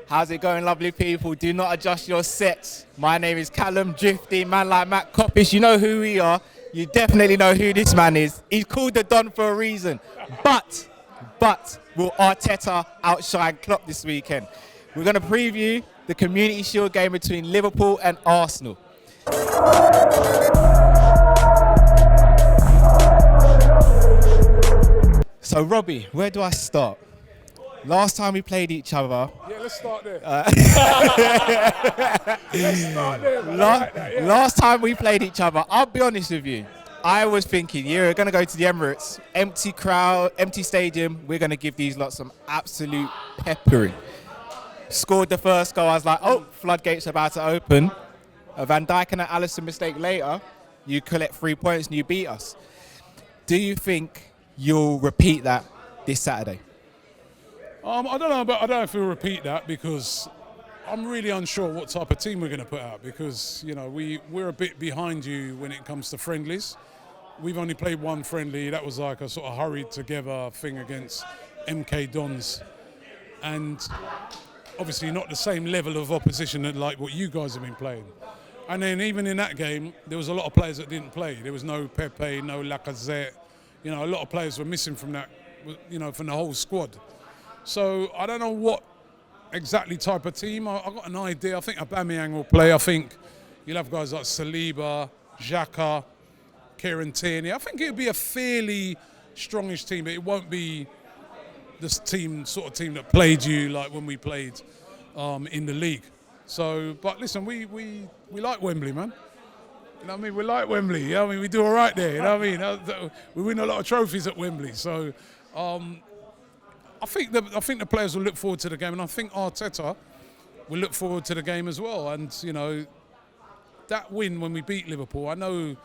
How's it going, lovely people? Do not adjust your sets. My name is Callum Drifty, man like Matt Kop-Ish. You know who we are. You definitely know who this man is. He's called the Don for a reason. But will Arteta outshine Klopp this weekend? We're going to preview the Community Shield game between Liverpool and Arsenal. So, Robbie, where do I start? Last time we played each other... Yeah, let's start there. Let's start there, man. Last time we played each other, I'll be honest with you, I was thinking, you're going to go to the Emirates, empty crowd, empty stadium, we're going to give these lots some absolute peppering. Scored the first goal, I was like, oh, floodgates about to open. A Van Dijk and an Alisson mistake later, you collect 3 points and you beat us. Do you think you'll repeat that this Saturday? I don't know, but I don't know if we'll repeat that because I'm really unsure what type of team we're going to put out because, you know, we're a bit behind you when it comes to friendlies. We've only played one friendly. That was like a sort of hurried together thing against MK Dons. And obviously not the same level of opposition that like what you guys have been playing. And then even in that game, there was a lot of players that didn't play. There was no Pepe, no Lacazette. You know, a lot of players were missing from that, you know, from the whole squad. So I don't know what exactly type of team. I've got an idea. I think Aubameyang will play. I think you'll have guys like Saliba, Xhaka, Kieran Tierney. I think it'll be a fairly strongish team, but it won't be this sort of team that played you like when we played in the league. So, but listen, we like Wembley, man. You know what I mean? We like Wembley. You know what I mean? We do all right there. You know what I mean? We win a lot of trophies at Wembley. So. I think the players will look forward to the game, and I think Arteta will look forward to the game as well. And you know, that win when we beat Liverpool, I know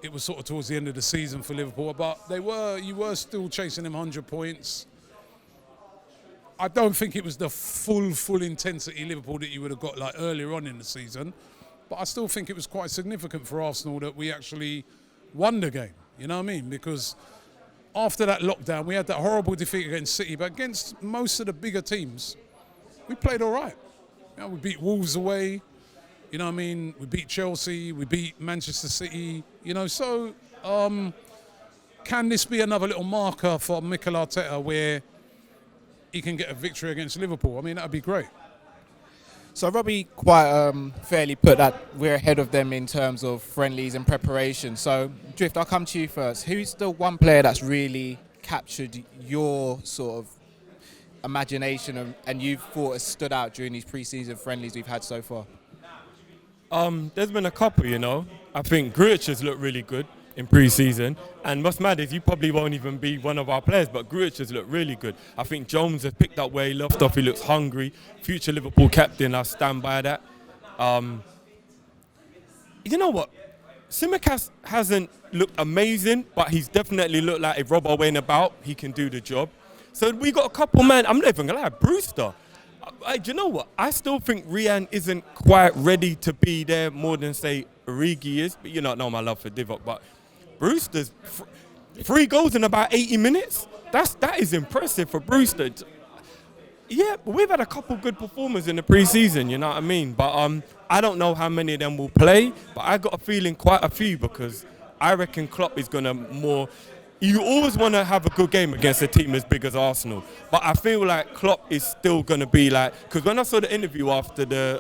it was sort of towards the end of the season for Liverpool, but you were still chasing them 100 points. I don't think it was the full intensity Liverpool that you would have got like earlier on in the season, but I still think it was quite significant for Arsenal that we actually won the game. You know what I mean? Because after that lockdown, we had that horrible defeat against City, but against most of the bigger teams, we played all right. You know, we beat Wolves away, you know what I mean? We beat Chelsea, we beat Manchester City, you know, so can this be another little marker for Mikel Arteta where he can get a victory against Liverpool? I mean, that would be great. So Robbie quite fairly put that we're ahead of them in terms of friendlies and preparation. So Drift, I'll come to you first. Who's the one player that's really captured your sort of imagination and you've thought has stood out during these pre-season friendlies we've had so far? There's been a couple, you know. I think Grujic has looked really good in pre-season, and what's mad is he probably won't even be one of our players, but Grujic has looked really good. I think Jones has picked up where he left off. He looks hungry. Future Liverpool captain, I stand by that. You know what? Tsimikas hasn't looked amazing, but he's definitely looked like if Robbo went about, he can do the job. So we got a couple, man. I'm not even gonna lie, Brewster. Do you know what? I still think Rian isn't quite ready to be there more than, say, Origi is. But you don't know my love for Divock, but Brewster's 3 goals in about 80 minutes. That is impressive for Brewster. Yeah, but we've had a couple good performers in the pre-season, you know what I mean? But I don't know how many of them will play, but I got a feeling quite a few because I reckon Klopp is going to more... You always want to have a good game against a team as big as Arsenal, but I feel like Klopp is still going to be like... Because when I saw the interview after the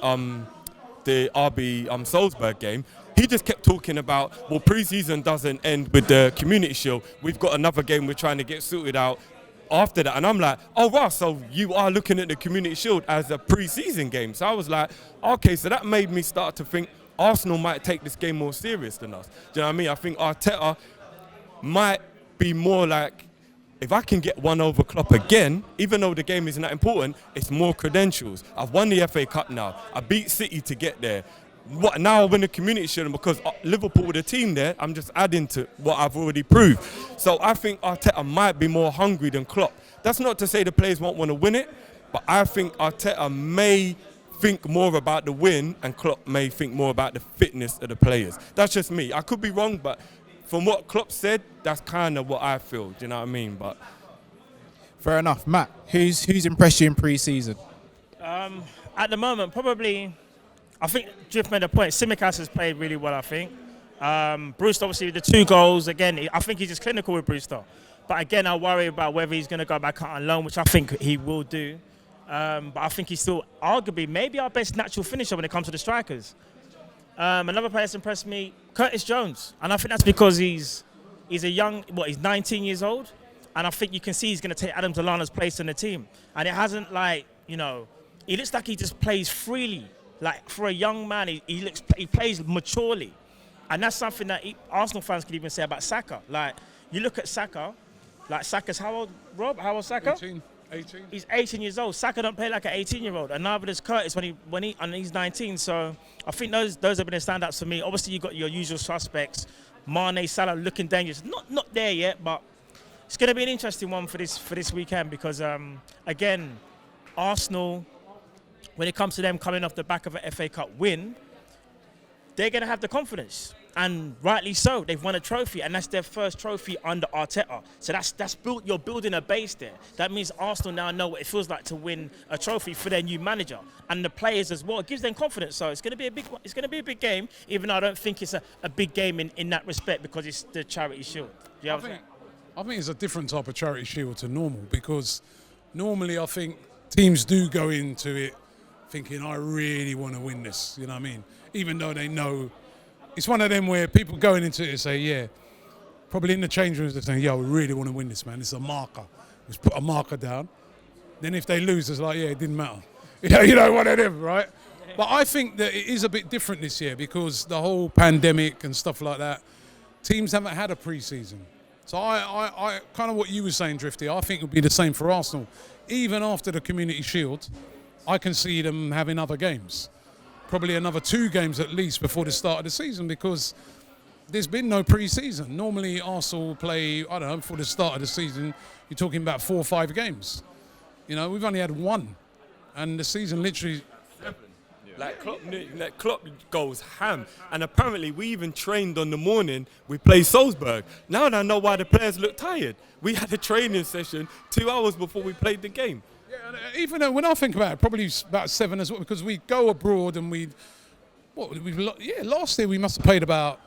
RB Salzburg game, he just kept talking about, well, pre-season doesn't end with the Community Shield. We've got another game we're trying to get sorted out after that. And I'm like, oh, wow, so you are looking at the Community Shield as a pre-season game. So I was like, okay, so that made me start to think Arsenal might take this game more serious than us. Do you know what I mean? I think Arteta might be more like, if I can get one over Klopp again, even though the game isn't that important, it's more credentials. I've won the FA Cup now. I beat City to get there. What now I win the Community Shield, and because Liverpool with a team there, I'm just adding to what I've already proved. So I think Arteta might be more hungry than Klopp. That's not to say the players won't want to win it, but I think Arteta may think more about the win and Klopp may think more about the fitness of the players. That's just me. I could be wrong, but from what Klopp said, that's kind of what I feel. Do you know what I mean? But fair enough. Matt, who's impressed you in pre-season? At the moment, probably, I think Drift made a point. Simicast has played really well, I think. Brewster, obviously, with the 2 goals, again, I think he's just clinical with Brewster. But again, I worry about whether he's going to go back out on loan, which I think he will do. But I think he's still arguably maybe our best natural finisher when it comes to the strikers. Another player that's impressed me, Curtis Jones. And I think that's because he's a young, he's 19 years old. And I think you can see he's going to take Adam Delano's place in the team. And it hasn't he looks like he just plays freely. Like for a young man, he plays maturely. And that's something that Arsenal fans could even say about Saka. Like, you look at Saka, Saka's how old, Rob? How old Saka? 18. He's 18 years old. Saka don't play like an 18-year-old, and neither does Curtis and he's 19. So I think those have been the standouts for me. Obviously, you've got your usual suspects, Mane, Salah looking dangerous. Not there yet, but it's going to be an interesting one for this weekend because again, Arsenal, when it comes to them coming off the back of an FA Cup win, they're going to have the confidence. And rightly so. They've won a trophy, and that's their first trophy under Arteta. So that's built. You're building a base there. That means Arsenal now know what it feels like to win a trophy for their new manager and the players as well. It gives them confidence. So it's going to be a big. It's going to be a big game, even though I don't think it's a big game in that respect because it's the Charity Shield. I think it's a different type of Charity Shield to normal because normally I think teams do go into it thinking I really want to win this. You know what I mean? Even though they know. It's one of them where people going into it and say, yeah, probably in the change rooms they're saying, yeah, we really want to win this, man. It's a marker. Let's put a marker down. Then if they lose, it's like, yeah, it didn't matter. You know, one of them, right? But I think that it is a bit different this year because the whole pandemic and stuff like that, teams haven't had a pre-season. So I kind of what you were saying, Drifty, I think it would be the same for Arsenal. Even after the Community Shield, I can see them having other games. Probably another 2 games at least before the start of the season because there's been no pre-season. Normally Arsenal will play, I don't know, before the start of the season, you're talking about 4 or 5 games. You know, we've only had 1 and the season literally... 7. Klopp goes ham. And apparently we even trained on the morning we played Salzburg. Now I know why the players look tired. We had a training session 2 hours before we played the game. Yeah, even though when I think about it, probably about 7 as well, because we go abroad and last year we must have played about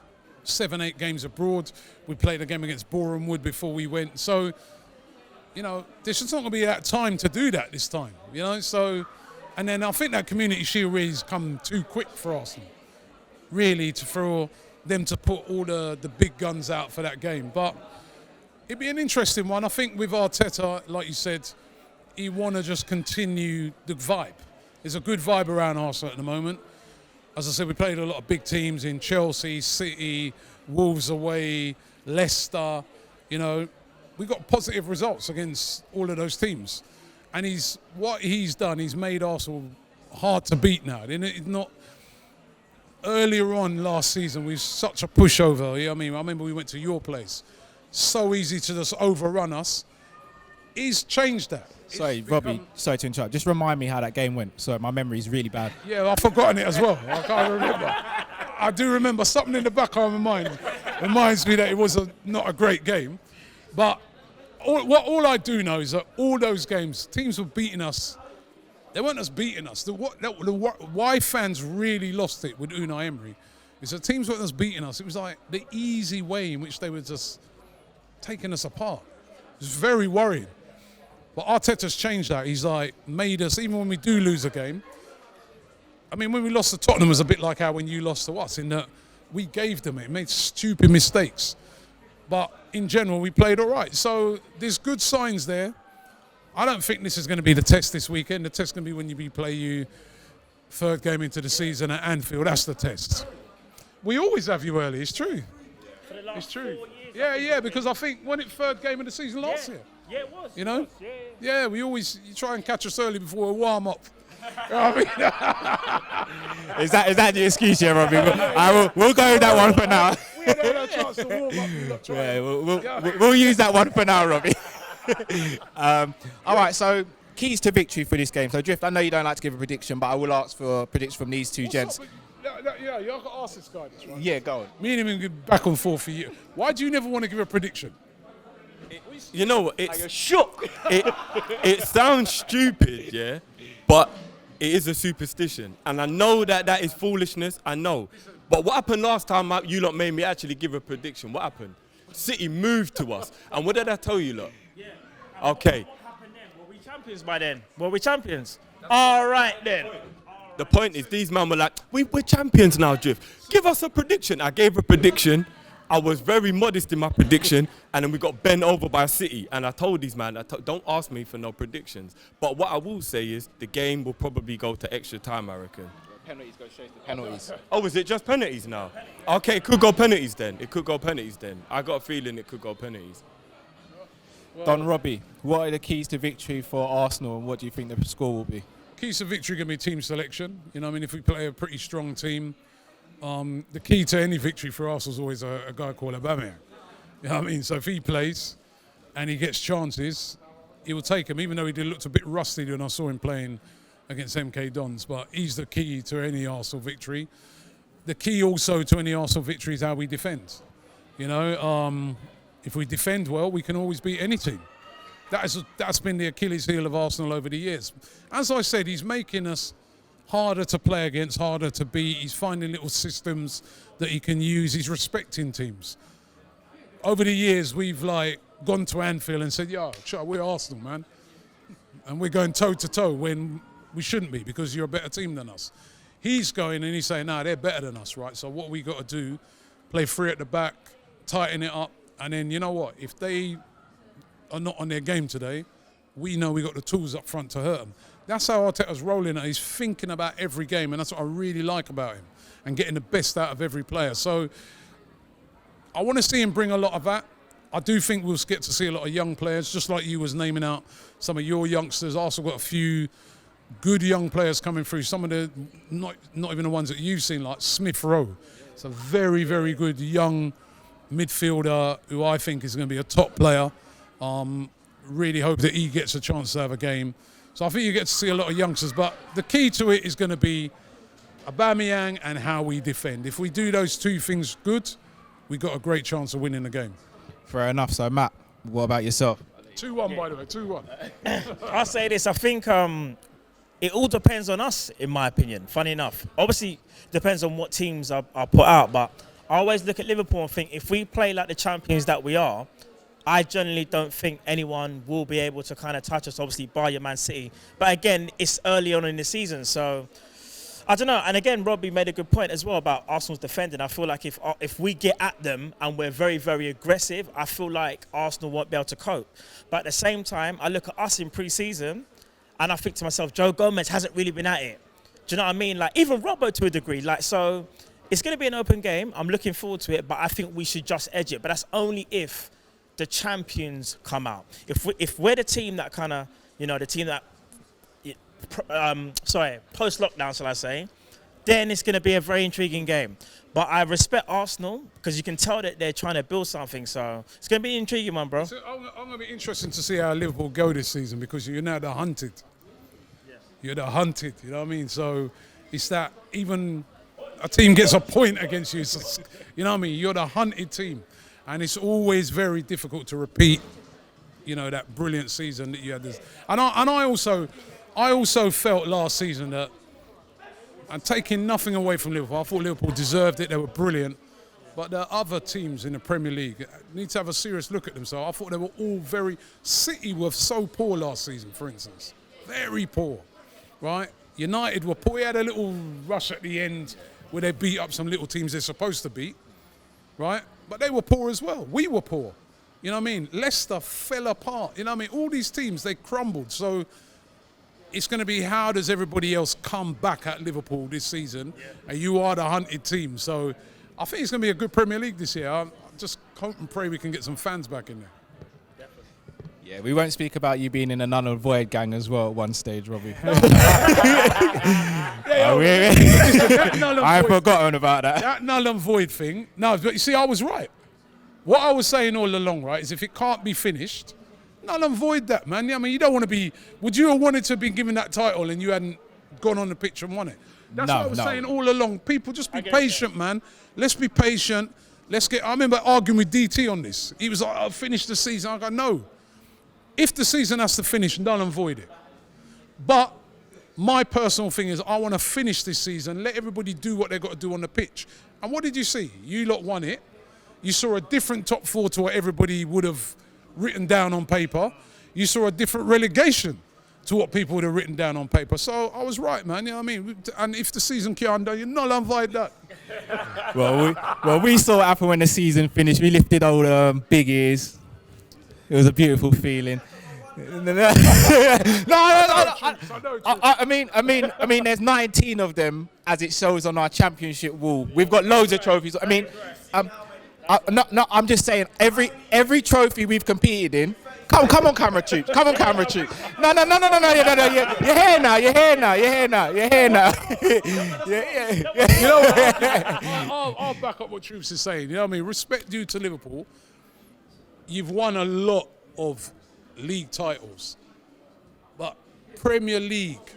7, 8 games abroad. We played a game against Boreham Wood before we went. So, you know, there's just not going to be that time to do that this time, you know. So, and then I think that Community Shield really has come too quick for Arsenal, really, for them to put all the big guns out for that game. But it'd be an interesting one. I think with Arteta, like you said, he want to just continue the vibe. There's a good vibe around Arsenal at the moment. As I said, we played a lot of big teams in Chelsea, City, Wolves away, Leicester. You know, we got positive results against all of those teams. And what he's done, he's made Arsenal hard to beat now. It's not earlier on last season, we were such a pushover. You know what I mean? I remember we went to your place. So easy to just overrun us. He's changed that. Sorry, Robbie, sorry to interrupt. Just remind me how that game went. Sorry, my memory's really bad. Yeah, I've forgotten it as well. I can't remember. I do remember something in the back of my mind. Reminds me that it was not a great game. But all I do know is that all those games, teams were beating us. They weren't just beating us. Why fans really lost it with Unai Emery is that teams weren't just beating us. It was like the easy way in which they were just taking us apart. It was very worrying. But Arteta's changed that. He's like made us, even when we do lose a game. I mean, when we lost to Tottenham, it was a bit like how when you lost to us, in that we gave them it, made stupid mistakes. But in general, we played all right. So there's good signs there. I don't think this is going to be the test this weekend. The test is going to be when we play you 3rd game into the season at Anfield. That's the test. We always have you early. It's true. It's true. Yeah, because I think when it 3rd game of the season last year. Yeah, it was. You know? Yeah, you try and catch us early before we warm up. You know what I mean? Is that the excuse here, Robbie? We'll go with that one for now. We had a chance to warm up. We'll use that one for now, Robbie. All right, so keys to victory for this game. So, Drift, I know you don't like to give a prediction, but I will ask for a prediction from these two gents. Yeah, you've got to ask this guy this, right? Yeah, go on. Me and him go back and forth for you. Why do you never want to give a prediction? You know what? Are you shook? It sounds stupid, yeah, but it is a superstition. And I know that that is foolishness, I know. But what happened last time you lot made me actually give a prediction? What happened? City moved to us. And what did I tell you lot? Yeah. Okay. What happened then? Were we champions by then? Were we champions? All right then. The point is, these men were like, we're champions now, Drift. Give us a prediction. I gave a prediction. I was very modest in my prediction, and then we got bent over by City. And I told these men, don't ask me for no predictions. But what I will say is, the game will probably go to extra time, I reckon. Penalties go straight to penalties. Oh, is it just penalties now? Okay, it could go penalties then. It could go penalties then. I got a feeling it could go penalties. Don Robbie, what are the keys to victory for Arsenal, and what do you think the score will be? Keys to victory going to be team selection. You know, I mean, if we play a pretty strong team, the key to any victory for Arsenal is always a guy called Aubameyang. You know what I mean? So if he plays and he gets chances, he will take them, even though he looked a bit rusty when I saw him playing against MK Dons. But he's the key to any Arsenal victory. The key also to any Arsenal victory is how we defend. You know, if we defend well, we can always beat any team. That's been the Achilles heel of Arsenal over the years. As I said, he's making us harder to play against, harder to beat. He's finding little systems that he can use. He's respecting teams. Over the years, we've gone to Anfield and said, "Yo, we're Arsenal, man," and we're going toe to toe when we shouldn't be, because you're a better team than us. He's going and he's saying, "No, they're better than us, right? So what we got to do, play free at the back, tighten it up, and then you know what? If they are not on their game today, we know we got the tools up front to hurt them." That's how Arteta's rolling. He's thinking about every game, and that's what I really like about him, and getting the best out of every player. So I want to see him bring a lot of that. I do think we'll get to see a lot of young players, just like you was naming out some of your youngsters. Also got a few good young players coming through. Some of the, not even the ones that you've seen, like Smith Rowe. It's a very, very good young midfielder who I think is going to be a top player. Really hope that he gets a chance to have a game. So I think you get to see a lot of youngsters, but the key to it is going to be Aubameyang and how we defend. If we do those two things good, we got a great chance of winning the game. Fair enough. So, Matt, what about yourself? 2-1, by the way, 2-1. I'll say this. I think it all depends on us, in my opinion, funny enough. Obviously, depends on what teams are put out, but I always look at Liverpool and think, if we play like the champions that we are, I generally don't think anyone will be able to kind of touch us, obviously, bar your Man City. But again, it's early on in the season, so I don't know. And again, Robbie made a good point as well about Arsenal's defending. I feel like if we get at them and we're very, very aggressive, I feel like Arsenal won't be able to cope. But at the same time, I look at us in pre-season and I think to myself, Joe Gomez hasn't really been at it. Do you know what I mean? Like, even Robbo to a degree. Like, so it's going to be an open game. I'm looking forward to it, but I think we should just edge it. But that's only if the champions come out. If we're the team that kind of, you know, the team that, post-lockdown, shall I say, then it's going to be a very intriguing game. But I respect Arsenal because you can tell that they're trying to build something. So it's going to be an intriguing one, bro. So I'm going to be interested to see how Liverpool go this season, because you're now the hunted. Yes. You're the hunted, you know what I mean? So it's that even a team gets a point against you, you know what I mean? You're the hunted team. And it's always very difficult to repeat, you know, that brilliant season that you had. And I also felt last season that, and taking nothing away from Liverpool, I thought Liverpool deserved it. They were brilliant. But the other teams in the Premier League need to have a serious look at themselves. I thought they were all very... City were so poor last season, for instance. Very poor, right? United were poor. We had a little rush at the end where they beat up some little teams they're supposed to beat, right? But they were poor as well. We were poor. You know what I mean? Leicester fell apart. You know what I mean? All these teams, they crumbled. So it's going to be, how does everybody else come back at Liverpool this season? Yeah. And you are the hunted team. So I think it's going to be a good Premier League this year. I just hope and pray we can get some fans back in there. Yeah, we won't speak about you being in a Null and Void gang as well at one stage, Robbie. I've forgotten about that. That Null and Void thing. No, but you see, I was right. What I was saying all along, right, is if it can't be finished, Null and Void that, man. I mean, you don't want to be... Would you have wanted to be given that title and you hadn't gone on the pitch and won it? That's what I was saying all along. People, just be patient, man. Let's be patient. I remember arguing with DT on this. He was like, I'll finish the season. I go, no. If the season has to finish, null and void it. But My personal thing is I want to finish this season, let everybody do what they've got to do on the pitch. And what did you see? You lot won it. You saw a different top four to what everybody would have written down on paper. You saw a different relegation to what people would have written down on paper. So I was right, man. You know what I mean? And if the season can't done, you're not unvoid that. Well, we saw it happen when the season finished. We lifted old big ears. It was a beautiful feeling. I mean, there's 19 of them as it shows on our championship wall. We've got loads of trophies. I mean, I'm just saying every trophy we've competed in. Come on, camera Troopz. Come on, camera Troopz. No. You're here now. You know what? I'll back up what Troopz is saying. You know what I mean? Respect due to Liverpool. You've won a lot of league titles, but Premier League,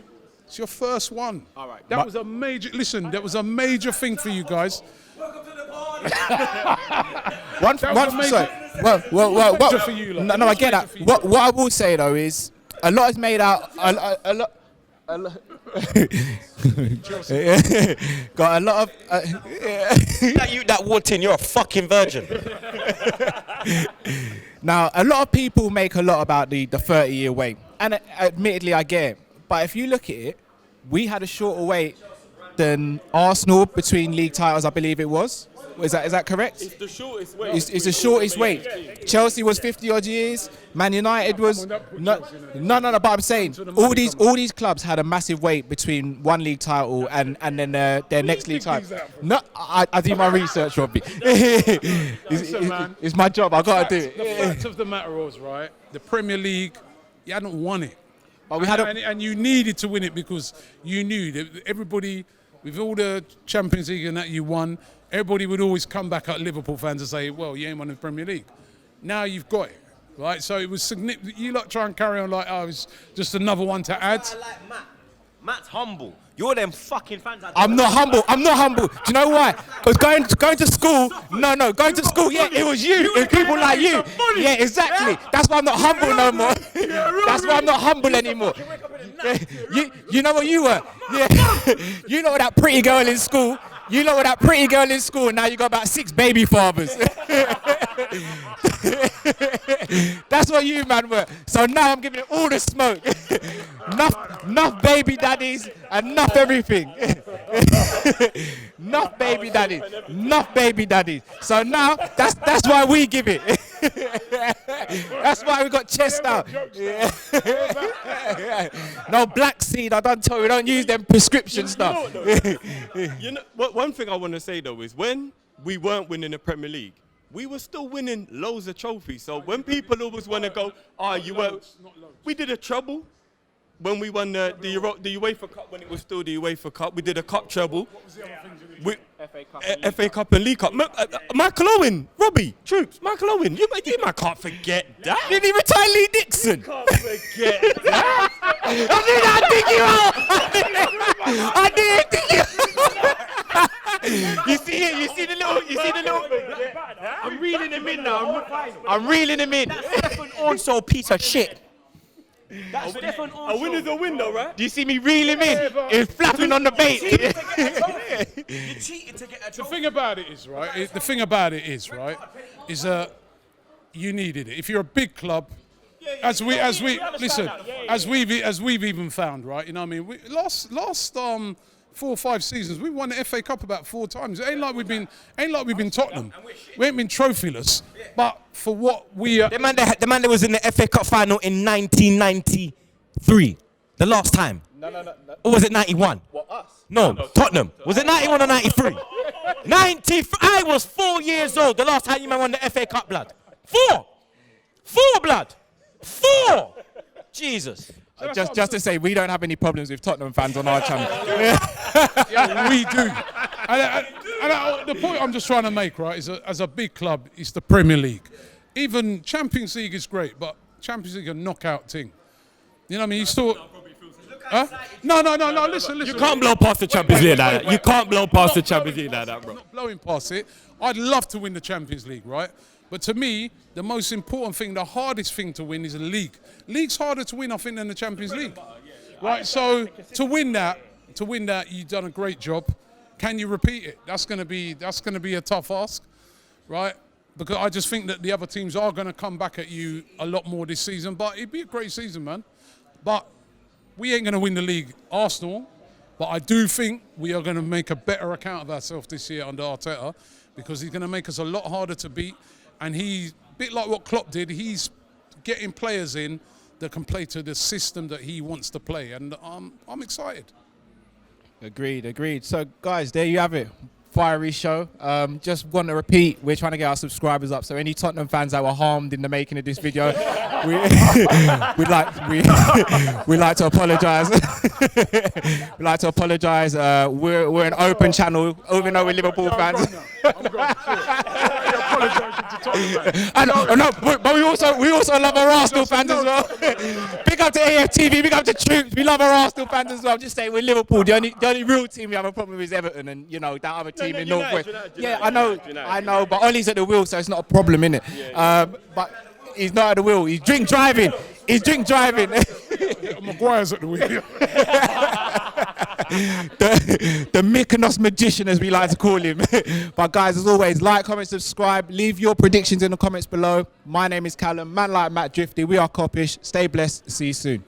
it's your first one. All right. That was a major. Listen, that was a major thing for you guys. Well, for you, like. no, I get that. What I will say though is a lot is made out. A lot. Got a lot of. That walked in, you're a fucking virgin. Now, a lot of people make a lot about the 30-year wait, and admittedly, I get it. But if you look at it, we had a shorter wait than Arsenal between league titles, I believe it was. Is that correct? It's the shortest wait. It's the shortest wait. Chelsea was 50 odd years. Man United was no. But I'm saying all these clubs had a massive wait between one league title and then their next league title. No, I do my research, Robbie. It's my job. I gotta do it. The fact of the matter was, right, the Premier League, you hadn't won it, but we and you needed to win it because you knew that everybody, with all the Champions League and that you won. Everybody would always come back at Liverpool fans and say, well, you ain't won the Premier League. Now you've got it, right? So it was significant. You lot try and carry on like, oh, it's just another one to add. I like Matt. Matt's humble. You're them fucking fans. I'm not humble. Do you know why? Because going to school, going to school, yeah, it was you. It was people like you. Yeah, exactly. That's why I'm not humble no more. That's why I'm not humble anymore. You know what you were? Yeah. You know that pretty girl in school. You know that pretty girl in school, and now you got about 6 baby fathers. That's what you, man, were. So now I'm giving it all the smoke. enough baby daddies, enough everything. Enough baby daddies. So now that's why we give it. That's why we got chest out. No black seed. I don't tell you, we don't use them prescription stuff. One thing I want to say though is when we weren't winning the Premier League, we were still winning loads of trophies. So when people always want to go, you were, we did a treble when we won the UEFA Cup when it was still the UEFA Cup. We did a cup treble. What was the other things? FA Cup and League Cup. Michael Owen, Robbie, Troopz, Michael Owen. You can't forget that. Didn't he retire Lee Dixon? Can't forget that. I didn't think you out. You see it? You see the little. I'm reeling him in now. I'm reeling him in. That's Stefan also piece of shit. That's Stefan also. A win is a win though, right? Do you see me reel him in? It's flapping on the bait. You cheated to get a trophy. The thing about it is, right, is you needed it. If you're a big club, as we've even found, right, you know what I mean? Last 4 or 5 seasons, we won the FA Cup about 4 times. It ain't like we've been Tottenham. We ain't been trophyless. But for what we are, the man that was in the FA Cup final in 1993, the last time. No. Or was it 91? What, us? No, Tottenham. Was it 91 or 93? 93. I was 4 years old the last time you man won the FA Cup, blood. 4, blood. 4. Jesus. Just to say, we don't have any problems with Tottenham fans on our channel. Yeah, we do. And the point I'm just trying to make, right, is as a big club, it's the Premier League. Even Champions League is great, but Champions League is a knockout thing. You know what I mean? You still... Huh? No, listen. You can't blow past the Champions League like that. You can't blow past the Champions League like that, bro. I'm not blowing past it. I'd love to win the Champions League, right? But to me, the most important thing, the hardest thing to win is a league. League's harder to win, I think, than the Champions League. Right, so to win that, you've done a great job. Can you repeat it? That's going to be a tough ask, right? Because I just think that the other teams are going to come back at you a lot more this season. But it'd be a great season, man. But we ain't going to win the league, Arsenal. But I do think we are going to make a better account of ourselves this year under Arteta, because he's going to make us a lot harder to beat. And he's a bit like what Klopp did. He's getting players in that can play to the system that he wants to play. And I'm excited. Agreed. So, guys, there you have it. Fiery show. Just want to repeat, we're trying to get our subscribers up. So any Tottenham fans that were harmed in the making of this video, we'd like to apologise. We'd like to apologise. We're an open channel, even though we're Liverpool fans. But we also love our Arsenal fans as well. Big up to AFTV, big up to Troopz. We love our Arsenal fans as well. I'm just saying, we're Liverpool. The only real team we have a problem with is Everton, and that other team in Northwest. Yeah, I know. But Ollie's at the wheel, so it's not a problem, innit? But he's not at the wheel. He's drink driving. Maguire's at the wheel. the Mykonos magician, as we like to call him. But guys, as always, like, comment, subscribe. Leave your predictions in the comments below. My name is Callum, man like Matt Drifty. We are Kopish. Stay blessed. See you soon.